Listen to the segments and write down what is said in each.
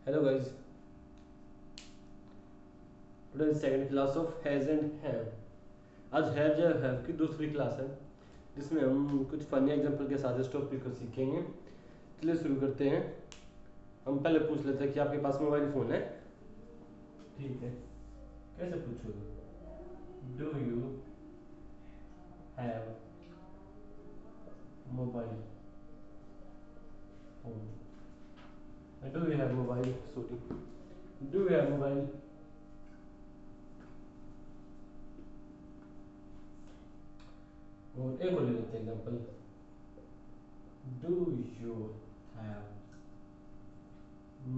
Hello guys, today is second class of has and have. आज have या have की दूसरी क्लास है जिसमें हम कुछ फनी एग्जांपल के साथ इस टॉपिक को सीखेंगे। चलिए शुरू करते हैं। हम पहले पूछ लेते हैं कि आपके पास मोबाइल फ़ोन है। ठीक है, कैसे पूछोगे? Do you have mobile phone? Do you have mobile, sorry, do you have mobile? और एक और ले लेते हैं example, do you have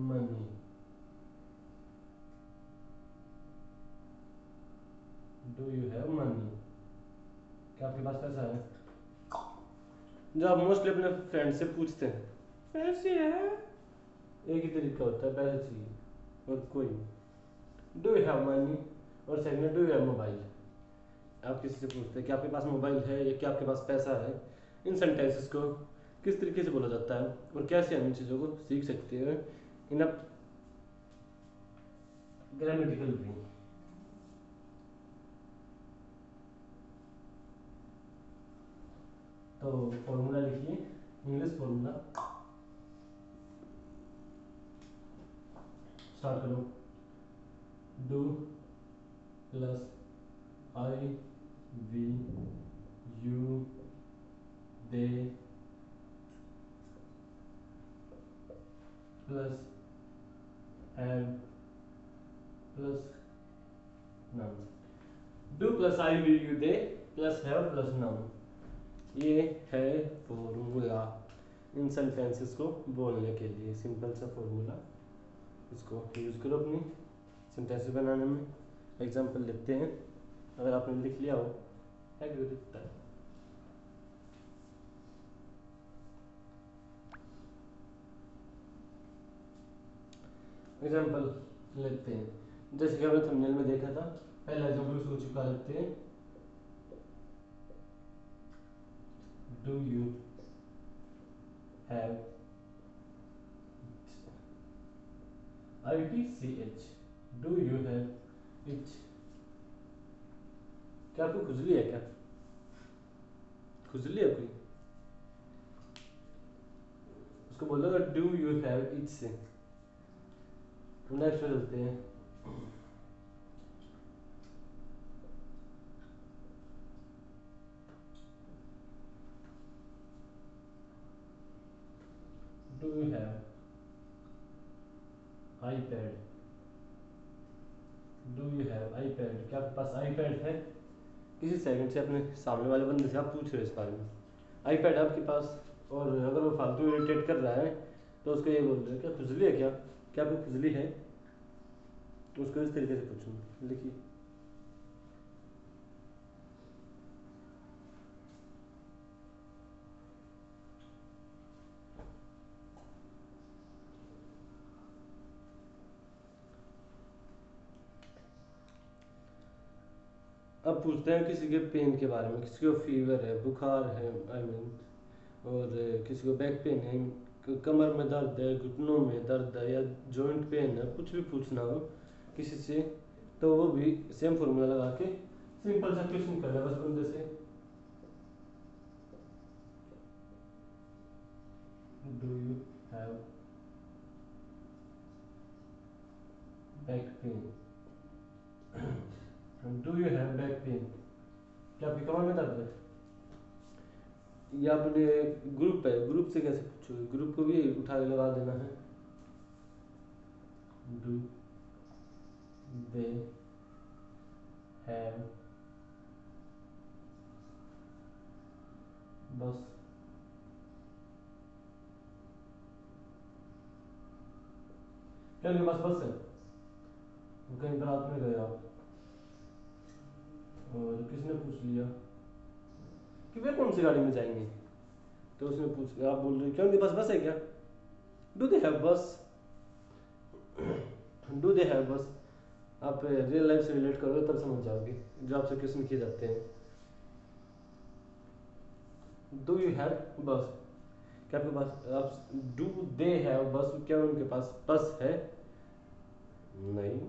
money? Do you have money? क्या आपके पास पैसा है? जो आप मोस्टली अपने फ्रेंड से पूछते हैं, पैसे है, एक ही तरीका होता है, पैसे चाहिए और कोई नहीं। डू यू हैव मनी और second do you have mobile. आप किसी से पूछते हैं कि आपके पास मोबाइल है या क्या आपके पास पैसा है। इन सेंटेंसेस को किस तरीके से बोला जाता है और कैसे हम इन चीज़ों को सीख सकते हैं इन अ ग्रामेटिकल वे। तो फॉर्मूला लिखिए, इंग्लिश फॉर्मूला स्टार्ट करो। Do plus I we you they plus have plus noun. Do plus I we you they plus have plus noun, ये है फॉर्मूला इन सेंटेंसेस को बोलने के लिए। सिंपल सा फॉर्मूला, इसको यूज़ करो अपनी सेंटेंसेस बनाने में। एग्जांपल लेते हैं, अगर आपने लिख लिया हो दिखता है। एग्जांपल लेते हैं, जैसे कि हमने थंबनेल में देखा था। पहला एग्जांपल हो चुका, लेते हैं। Do you have ITCH, do you have etch? क्या आपको खुजली है? क्या खुजली है कोई? उसको बोलोगे डू यू हैव इच से। नेक्स्ट चलते हैं। Do you have iPad? Do you have iPad? क्या आपके पास iPad है? किसी सेकंड से अपने सामने वाले बंदे से आप पूछ रहे हो इस बारे में, iPad है आपके पास, और अगर वो फालतू इरिटेट कर रहा है तो उसको ये बोल रहे हो, क्या खुजली है? क्या क्या आपको खुजली है? तो उसको इस तरीके से पूछूँ, लिखिए। अब पूछते हैं किसी के पेन के बारे में, किसी को फीवर है, बुखार है, आई मीन, और किसी को बैक पेन है, कमर में दर्द है, घुटनों में दर्द है, या जॉइंट पेन है, कुछ भी पूछना हो किसी से, तो वो भी सेम फॉर्मूला लगा के सिंपल सा क्वेश्चन करना है बस बंदे से। Do you have back pain? Do you have back pain? क्या आपकी कमर में दर्द है? या अपने ग्रुप है, ग्रुप से कैसे पूछोगे? ग्रुप को भी उठा के लगा देना है। डू दे हैव, बस। क्या उनके पास बस है? कहीं बारात में गए आप और किसने पूछ लिया कि वे कौन सी गाड़ी में जाएंगे, तो उसने पूछ, आप बोल रहे हो क्या उनके पास बस है? क्या डू दे हैव बस? डू दे हैव बस आप रियल लाइफ से रिलेट करोगे तब समझ जाओगे जो आपसे क्वेश्चन किए जाते हैं। डू यू हैव बस? क्या आपके पास आप डू दे हैव बस, क्या उनके पास बस है? नहीं।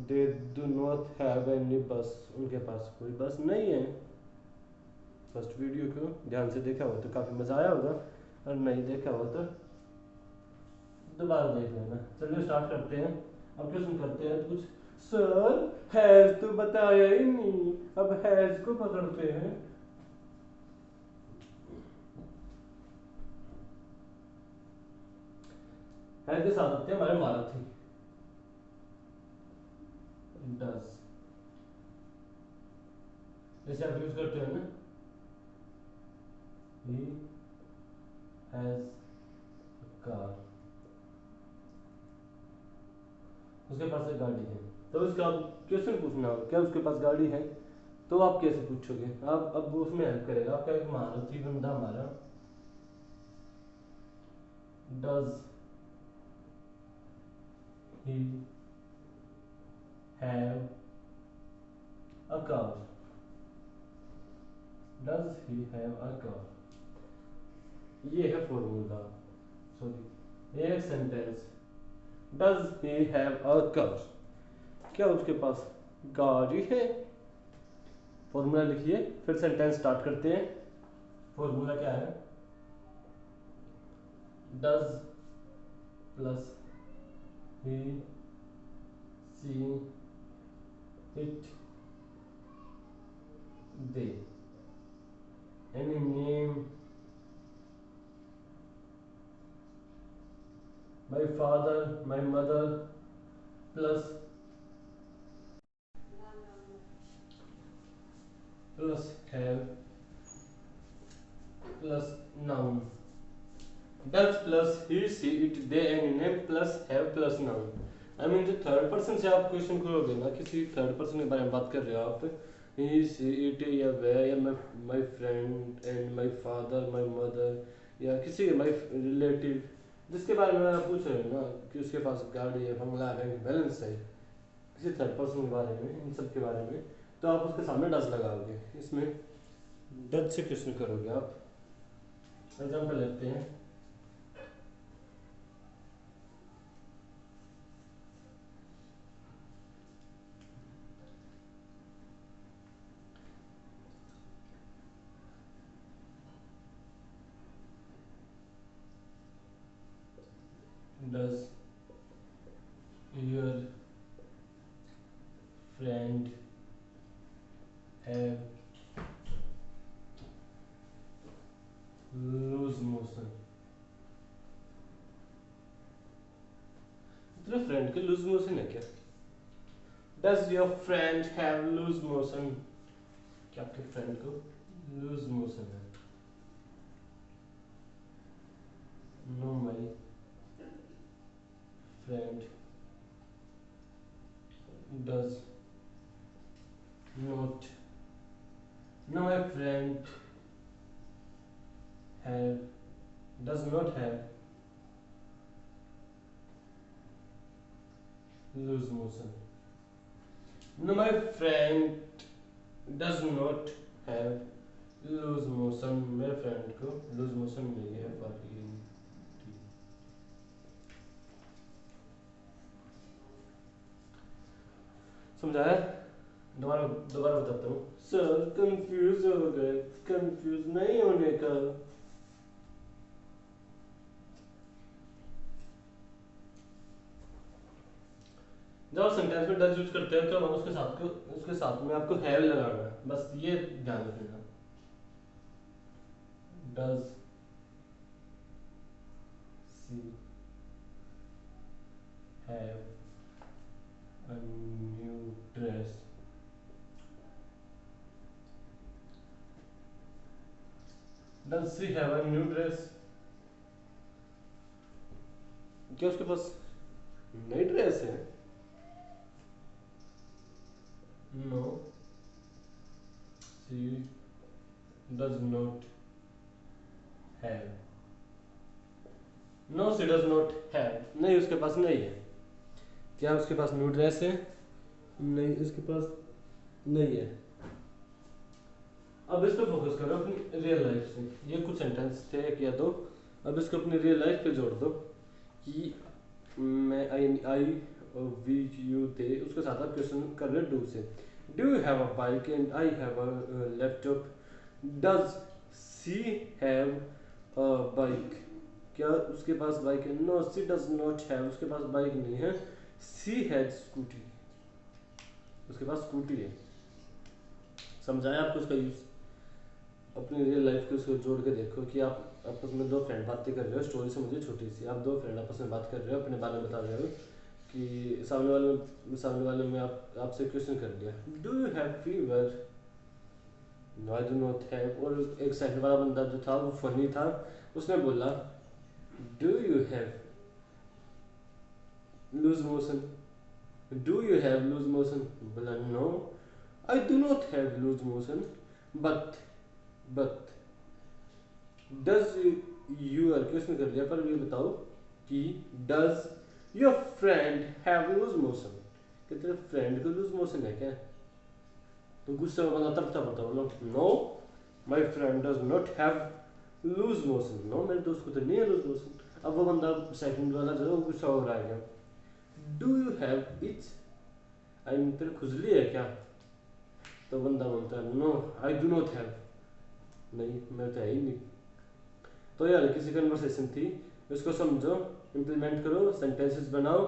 They do not have any बस, उनके पास कोई बस नहीं है। फर्स्ट वीडियो को ध्यान से देखा हो तो काफ़ी मज़ा आया होगा, और नहीं देखा हो तो दोबारा देख लेना। चलिए स्टार्ट करते हैं। अब क्वेश्चन करते हैं कुछ। सर हैज तो बताया ही नहीं, अब हैज को पकड़ते हैं। हैज के साथ आते हैं हमारे मारुति। डज, जैसे आप यूज करते हो ना, ही हैज कार, उसके पास एक गाड़ी है। तो उसका क्वेश्चन पूछना हो क्या उसके पास गाड़ी है, तो आप कैसे पूछोगे? आप अब वो उसमें हेल्प करेगा आपका एक मारुति बंदा हमारा। Does he have a car, does he have a car, ये है फॉर्मूला, सॉरी ये है sentence. Does he have a car, क्या उसके पास गाड़ी है? फॉर्मूला लिखिए, फिर सेंटेंस स्टार्ट करते हैं। फॉर्मूला क्या है? Does plus he see it they, any name, my father, my mother, plus have plus noun। does plus he she it they any name plus have plus noun। I mean जो third person से आप question करोगे ना, किसी third person के बारे में बात कर रहे हो आप, ही शी इट या वे या my friend and my father my mother, या किसी माई रिलेटिव जिसके बारे में आप पूछ रहे हो ना कि उसके पास गाड़ी है, बंगला है, बैंक बैलेंस है, किसी थर्ड पर्सन के बारे में, इन सब के बारे में, तो आप उसके सामने डज लगाओगे। इसमें डज से क्वेश्चन करोगे आप। एग्जाम्पल लेते हैं। Does your friend have loose motion, तेरे फ्रेंड के लूज मोशन है क्या? Does your friend have loose motion, क्या आपके फ्रेंड को लूज मोशन है? No my friend does not, no my friend have does not have loose motion. No, my friend does not have loose motion, मेरे friend को loose motion नहीं है। समझाया? दोबारा दोबारा बताता हूँ। सर कंफ्यूज हो गए, कंफ्यूज नहीं होने का। जब आप सेंटेंस में डज यूज करते हो तो उसके साथ में आपको हैव लगाना है, बस ये ध्यान रखना। Does she have a new dress, does she have a new dress, क्या उसके पास नई ड्रेस है? No, she does not have, no she does not have, नहीं उसके पास नहीं है। क्या उसके पास न्यू ड्रेस है? नहीं उसके पास नहीं है। अब इस पे फोकस करो अपनी रियल लाइफ से। ये कुछ सेंटेंस थे एक या दो, अब इसको अपनी रियल लाइफ पे जोड़ दो कि मैं आई वी यू थे, उसके साथ आप क्वेश्चन कर रहे हो डू से। Do you have a bike and I have a laptop, does she have a bike, क्या उसके पास बाइक है? No she does not have, उसके पास बाइक नहीं है। सी हैज स्कूटी, उसके पास स्कूटी है। समझाया आपको उसका यूज? अपनी रियल लाइफ को उसको जोड़ के देखो कि आप आपस में दो फ्रेंड बातें कर रहे हो, स्टोरी समझिए छोटी सी, आप दो फ्रेंड आपस में बात कर रहे हो, अपने बारे में बता रहे हो कि सामने वाले में आपसे क्वेश्चन कर लिया, do you have fever? No I do not have. और एक सेकंड वाला बंदा जो था वो फनी था, उसने बोला do you have loose motion? Do you have loose motion? बोला no I do not have loose motion, but does your question कर लिया, पर ये बताओ कि does your friend have loose motion, कि तेरे फ्रेंड को लूज मोशन है क्या? तो गुस्से में बंदा तड़पता पड़ता बोलो no my friend does not have loose motion, no मेरे दोस्त को तो नहीं है लूज मोशन। अब वो बंदा सेकंड वाला जो है वो गुस्सा हो रहा है क्या? Do you have itch, I mean तेरे खुजली है क्या? तो बंदा बोलता है no I do not have, नहीं मैं तो है ही नहीं। तो यार किसी कन्वर्सेशन थी, इसको समझो, इम्प्लीमेंट करो, सेंटेंसेस बनाओ,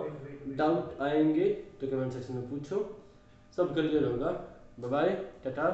डाउट आएंगे तो कमेंट सेक्शन में पूछो, सब क्लियर होगा। Bye bye, Tata.